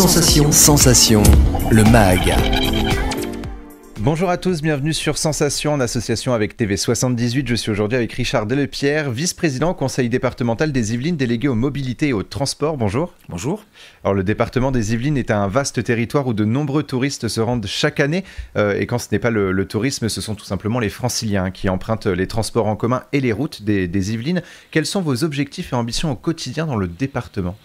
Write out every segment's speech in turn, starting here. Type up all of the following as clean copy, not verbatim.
Sensation, le MAG. Bonjour à tous, bienvenue sur Sensation en association avec TV78. Je suis aujourd'hui avec Richard Delepierre, vice-président au conseil départemental des Yvelines, délégué aux mobilités et aux transports. Bonjour. Bonjour. Alors le département des Yvelines est un vaste territoire où de nombreux touristes se rendent chaque année. Et quand ce n'est pas le tourisme, ce sont tout simplement les franciliens qui empruntent les transports en commun et les routes des Yvelines. Quels sont vos objectifs et ambitions au quotidien dans le département ?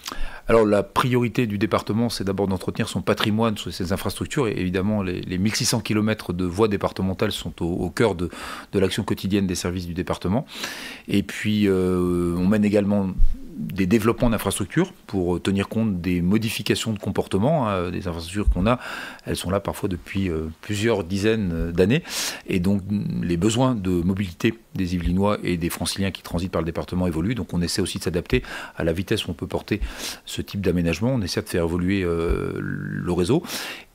Alors la priorité du département, c'est d'abord d'entretenir son patrimoine, ses infrastructures, et évidemment les 1600 km de voies départementales sont au cœur de l'action quotidienne des services du département. Et puis on mène également des développements d'infrastructures pour tenir compte des modifications de comportement, des infrastructures qu'on a. Elles sont là parfois depuis plusieurs dizaines d'années. Et donc les besoins de mobilité des Yvelinois et des Franciliens qui transitent par le département évoluent. Donc on essaie aussi de s'adapter à la vitesse où on peut porter ce type d'aménagement. On essaie de faire évoluer le réseau.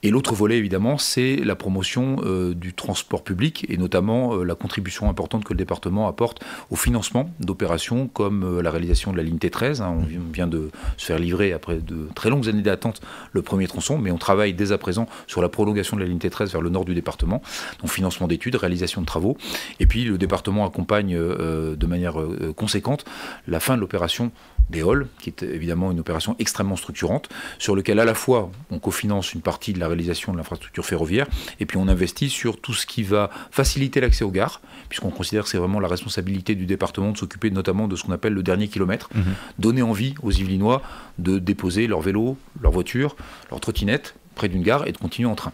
Et l'autre volet, évidemment, c'est la promotion du transport public et notamment la contribution importante que le département apporte au financement d'opérations comme la réalisation de la ligne T13. On vient de se faire livrer, après de très longues années d'attente, le premier tronçon, mais on travaille dès à présent sur la prolongation de la ligne T13 vers le nord du département, donc financement d'études, réalisation de travaux. Et puis le département accompagne de manière conséquente la fin de l'opération des halls, qui est évidemment une opération extrêmement structurante, sur lequel à la fois on cofinance une partie de la réalisation de l'infrastructure ferroviaire, et puis on investit sur tout ce qui va faciliter l'accès aux gares, puisqu'on considère que c'est vraiment la responsabilité du département de s'occuper notamment de ce qu'on appelle le dernier kilomètre, donner envie aux Yvelinois de déposer leur vélo, leur voiture, leur trottinette près d'une gare et de continuer en train.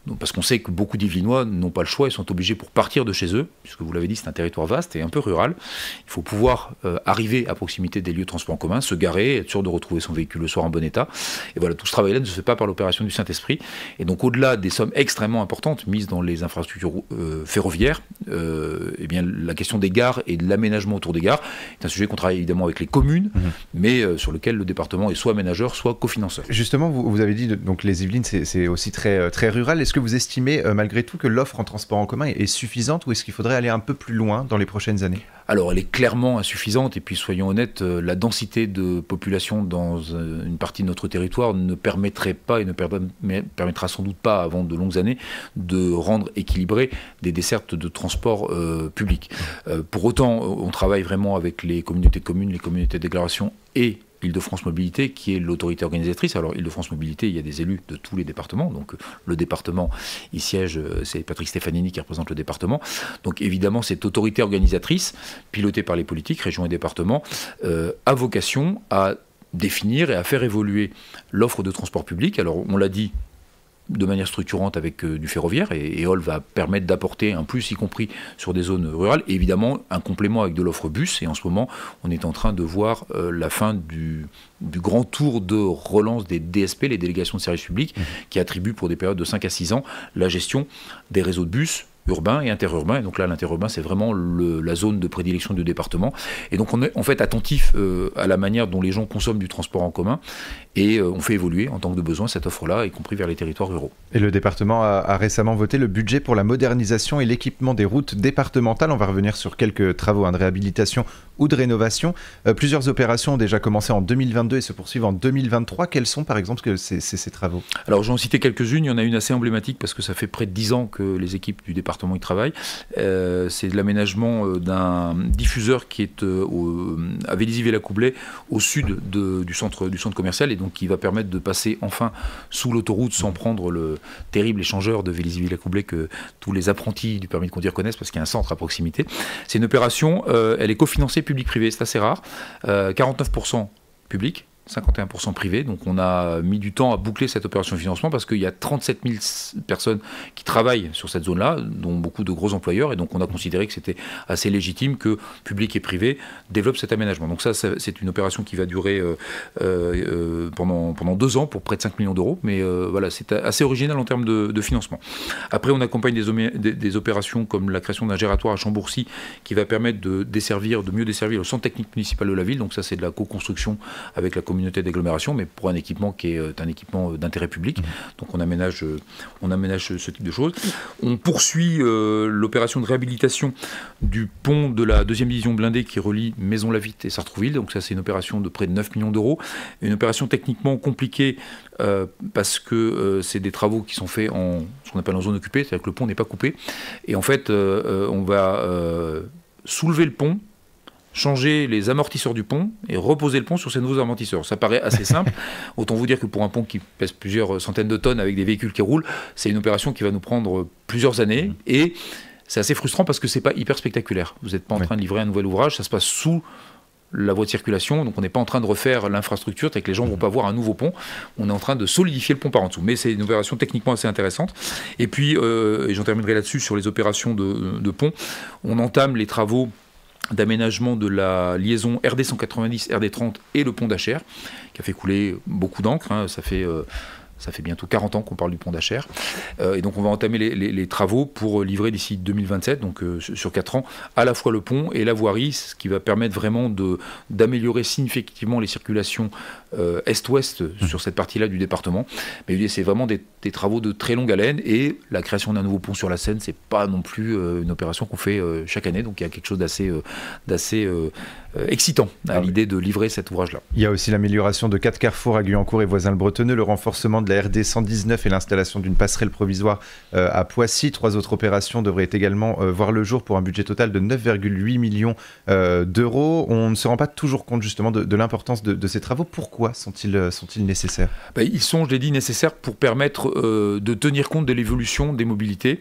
Donc, parce qu'on sait que beaucoup d'Yvelinois n'ont pas le choix, ils sont obligés pour partir de chez eux, puisque vous l'avez dit, c'est un territoire vaste et un peu rural. Il faut pouvoir arriver à proximité des lieux de transport en commun, se garer, être sûr de retrouver son véhicule le soir en bon état. Et voilà, tout ce travail-là ne se fait pas par l'opération du Saint-Esprit. Et donc au-delà des sommes extrêmement importantes mises dans les infrastructures ferroviaires, eh bien, la question des gares et de l'aménagement autour des gares est un sujet qu'on travaille évidemment avec les communes, mais sur lequel le département est soit aménageur, soit cofinanceur. Justement, vous avez dit, donc les Yvelines, c'est aussi très rural. Est-ce que vous estimez malgré tout que l'offre en transport en commun est suffisante ou est-ce qu'il faudrait aller un peu plus loin dans les prochaines années ? Alors elle est clairement insuffisante et puis soyons honnêtes, la densité de population dans une partie de notre territoire ne permettrait pas et ne permettra sans doute pas avant de longues années de rendre équilibré des dessertes de transport public. Pour autant, on travaille vraiment avec les communautés de communes, les communautés de déclaration et Île-de-France Mobilité, qui est l'autorité organisatrice. Alors, Île-de-France Mobilité, il y a des élus de tous les départements. Donc, le département, il siège, c'est Patrick Stefanini qui représente le département. Donc, évidemment, cette autorité organisatrice, pilotée par les politiques, régions et départements, a vocation à définir et à faire évoluer l'offre de transport public. Alors, on l'a dit, de manière structurante avec du ferroviaire, et EOL va permettre d'apporter un plus, y compris sur des zones rurales, et évidemment un complément avec de l'offre bus, et en ce moment on est en train de voir la fin du grand tour de relance des DSP, les délégations de services publics, qui attribuent pour des périodes de 5 à 6 ans la gestion des réseaux de bus urbain et interurbain, et donc là l'interurbain c'est vraiment la zone de prédilection du département, et donc on est en fait attentif à la manière dont les gens consomment du transport en commun, et on fait évoluer en tant que de besoin cette offre-là, y compris vers les territoires ruraux. Et le département a récemment voté le budget pour la modernisation et l'équipement des routes départementales. On va revenir sur quelques travaux de réhabilitation ou de rénovation. Plusieurs opérations ont déjà commencé en 2022 et se poursuivent en 2023. Quels sont par exemple ces travaux ? Alors j'en citais quelques-unes, il y en a une assez emblématique parce que ça fait près de 10 ans que les équipes du département y travaillent. C'est l'aménagement d'un diffuseur qui est à Vélizy-Villacoublay, au sud du centre commercial, et donc qui va permettre de passer enfin sous l'autoroute sans prendre le terrible échangeur de Vélizy-Villacoublay que tous les apprentis du permis de conduire connaissent parce qu'il y a un centre à proximité. C'est une opération, elle est cofinancée public-privé, c'est assez rare, 49% public, 51% privé, donc on a mis du temps à boucler cette opération de financement parce qu'il y a 37 000 personnes qui travaillent sur cette zone-là, dont beaucoup de gros employeurs, et donc on a considéré que c'était assez légitime que public et privé développent cet aménagement. Donc ça c'est une opération qui va durer pendant 2 ans pour près de 5 millions d'euros, mais voilà, c'est assez original en termes de financement. Après on accompagne des opérations comme la création d'un gératoire à Chambourcy qui va permettre de mieux desservir le centre technique municipal de la ville, donc ça c'est de la co-construction avec la communauté communauté d'agglomération, mais pour un équipement qui est un équipement d'intérêt public. Donc on aménage ce type de choses. On poursuit l'opération de réhabilitation du pont de la 2e division blindée qui relie Maisons-Lavitte et Sartrouville. Donc ça, c'est une opération de près de 9 millions d'euros. Une opération techniquement compliquée parce que c'est des travaux qui sont faits en ce qu'on appelle en zone occupée, c'est-à-dire que le pont n'est pas coupé. Et en fait, on va soulever le pont, changer les amortisseurs du pont et reposer le pont sur ces nouveaux amortisseurs. Ça paraît assez simple. Autant vous dire que pour un pont qui pèse plusieurs centaines de tonnes avec des véhicules qui roulent, c'est une opération qui va nous prendre plusieurs années. Et c'est assez frustrant parce que c'est pas hyper spectaculaire. Vous n'êtes pas en train de livrer un nouvel ouvrage, ça se passe sous la voie de circulation, donc on n'est pas en train de refaire l'infrastructure, c'est que les gens ne vont pas voir un nouveau pont, on est en train de solidifier le pont par en dessous. Mais c'est une opération techniquement assez intéressante. Et puis, et j'en terminerai là-dessus, sur les opérations de pont, on entame les travaux d'aménagement de la liaison RD 190, RD 30 et le pont d'Acher, qui a fait couler beaucoup d'encre, hein. Ça fait bientôt 40 ans qu'on parle du pont d'Acher. Et donc on va entamer les travaux pour livrer d'ici 2027, donc sur 4 ans, à la fois le pont et la voirie, ce qui va permettre vraiment d'améliorer significativement les circulations est-ouest sur cette partie-là du département. Mais l'idée, c'est vraiment des travaux de très longue haleine, et la création d'un nouveau pont sur la Seine, c'est pas non plus une opération qu'on fait chaque année, donc il y a quelque chose d'assez excitant à l'idée de livrer cet ouvrage-là. Il y a aussi l'amélioration de 4 carrefours à Guyancourt et Voisins-le-Bretonneux, le renforcement de la RD 119 et l'installation d'une passerelle provisoire à Poissy. 3 autres opérations devraient également voir le jour pour un budget total de 9,8 millions d'euros. On ne se rend pas toujours compte justement de l'importance de ces travaux. Pourquoi sont-ils nécessaires ? Ils sont, je l'ai dit, nécessaires pour permettre de tenir compte de l'évolution des mobilités.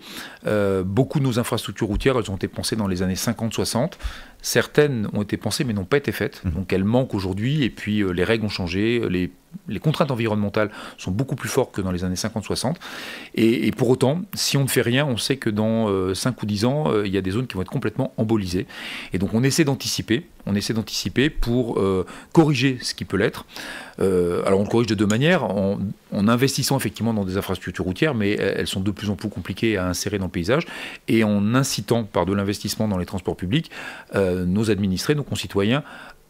Beaucoup de nos infrastructures routières, elles ont été pensées dans les années 50-60. Certaines ont été pensées mais n'ont pas été faites, donc elles manquent aujourd'hui, et puis les règles ont changé, les contraintes environnementales sont beaucoup plus fortes que dans les années 50-60, et pour autant, si on ne fait rien, on sait que dans 5 ou 10 ans, il y a des zones qui vont être complètement embolisées, et donc on essaie d'anticiper pour corriger ce qui peut l'être. Alors on le corrige de 2 manières, en investissant effectivement dans des infrastructures routières, mais elles sont de plus en plus compliquées à insérer dans le paysage, et en incitant par de l'investissement dans les transports publics nos administrés, nos concitoyens,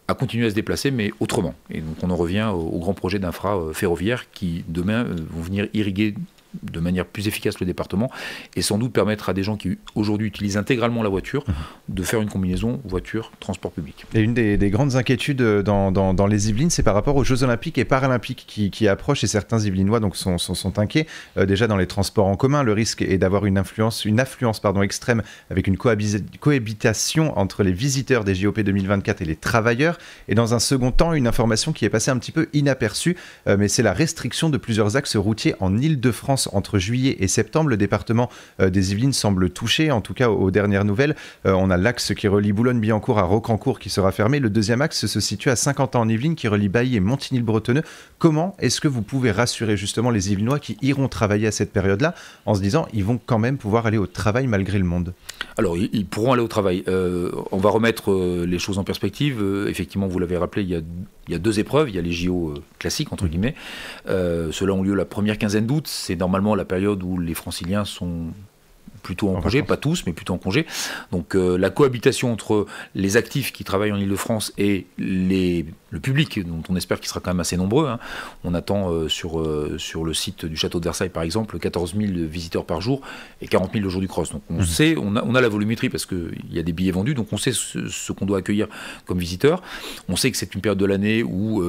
à continuer à se déplacer, mais autrement. Et donc on en revient aux grands projets d'infra ferroviaires qui, demain, vont venir irriguer de manière plus efficace le département, et sans doute permettre à des gens qui aujourd'hui utilisent intégralement la voiture de faire une combinaison voiture-transport public. Et une des grandes inquiétudes dans les Yvelines, c'est par rapport aux Jeux Olympiques et Paralympiques qui approchent, et certains Yvelinois donc, sont inquiets. Déjà dans les transports en commun, le risque est d'avoir une affluence extrême, avec une cohabitation entre les visiteurs des JOP 2024 et les travailleurs. Et dans un second temps, une information qui est passée un petit peu inaperçue, mais c'est la restriction de plusieurs axes routiers en Île-de-France entre juillet et septembre. Le département des Yvelines semble touché, en tout cas aux dernières nouvelles. On a l'axe qui relie Boulogne-Billancourt à Rocancourt qui sera fermé. Le deuxième axe se situe à Saint-Quentin en Yvelines qui relie Bailly et Montigny-le-Bretonneux. Comment est-ce que vous pouvez rassurer justement les Yvelinois qui iront travailler à cette période-là en se disant ils vont quand même pouvoir aller au travail malgré le monde ? Alors ils pourront aller au travail. On va remettre les choses en perspective. Effectivement, vous l'avez rappelé, il y a 2 épreuves. Il y a les JO classiques, entre guillemets. Ceux-là ont lieu la première quinzaine d'août. C'est normalement la période où les franciliens sont plutôt en congé, pas tous, mais plutôt en congé. Donc la cohabitation entre les actifs qui travaillent en Île-de-France et le public, dont on espère qu'il sera quand même assez nombreux. Hein. On attend sur le site du château de Versailles, par exemple, 14 000 visiteurs par jour et 40 000 le jour du cross. Donc on sait, on a la volumétrie parce qu'il y a des billets vendus, donc on sait ce qu'on doit accueillir comme visiteurs. On sait que c'est une période de l'année où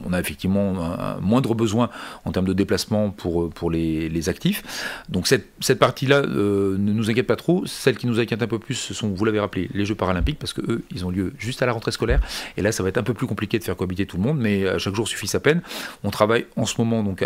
on a effectivement un moindre besoin en termes de déplacement pour les actifs. Donc cette partie-là ne nous inquiète pas trop. Celle qui nous inquiète un peu plus, ce sont, vous l'avez rappelé, les Jeux paralympiques, parce qu'eux, ils ont lieu juste à la rentrée scolaire. Et là, ça va être un peu plus compliqué de faire cohabiter tout le monde, mais chaque jour suffit sa peine. On travaille en ce moment donc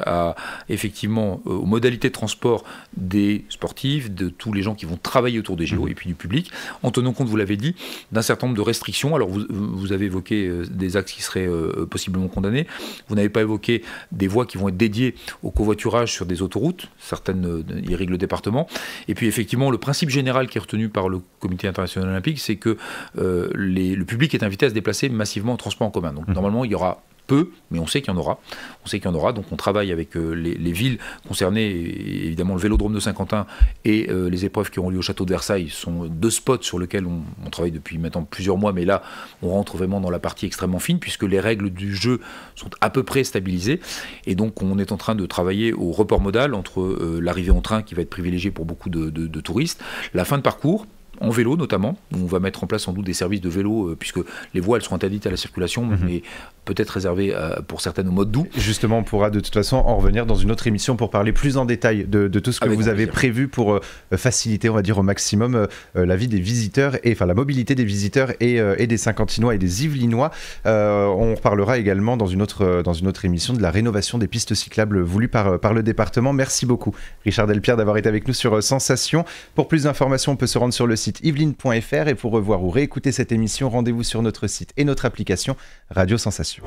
effectivement aux modalités de transport des sportifs, de tous les gens qui vont travailler autour des JO et puis du public, en tenant compte, vous l'avez dit, d'un certain nombre de restrictions. Alors vous avez évoqué des axes qui seraient possiblement condamnés. Vous n'avez pas évoqué des voies qui vont être dédiées au covoiturage sur des autoroutes. Certaines irriguent le département. Et puis effectivement, le principe général qui est retenu par le Comité international olympique, c'est que le public est invité à se déplacer massivement en transport en commun. Donc normalement, il y aura peu, mais on sait qu'il y en aura. On sait qu'il y en aura, donc on travaille avec les villes concernées, et évidemment le Vélodrome de Saint-Quentin et les épreuves qui auront lieu au château de Versailles sont 2 spots sur lesquels on travaille depuis maintenant plusieurs mois, mais là on rentre vraiment dans la partie extrêmement fine puisque les règles du jeu sont à peu près stabilisées, et donc on est en train de travailler au report modal entre l'arrivée en train qui va être privilégiée pour beaucoup de touristes, la fin de parcours, en vélo notamment, où on va mettre en place sans doute des services de vélo, puisque les voies elles sont interdites à la circulation, mais peut-être réservées pour certaines au mode doux. Justement, on pourra de toute façon en revenir dans une autre émission pour parler plus en détail de tout ce que vous avez prévu pour faciliter, on va dire, au maximum la vie des visiteurs, et enfin la mobilité des visiteurs et des Saint-Quentinois et des Yvelinois. On reparlera également dans une autre émission de la rénovation des pistes cyclables voulues par le département. Merci beaucoup, Richard Delpierre, d'avoir été avec nous sur Sensation. Pour plus d'informations, on peut se rendre sur le site yveline.fr, et pour revoir ou réécouter cette émission, rendez-vous sur notre site et notre application Radio Sensation.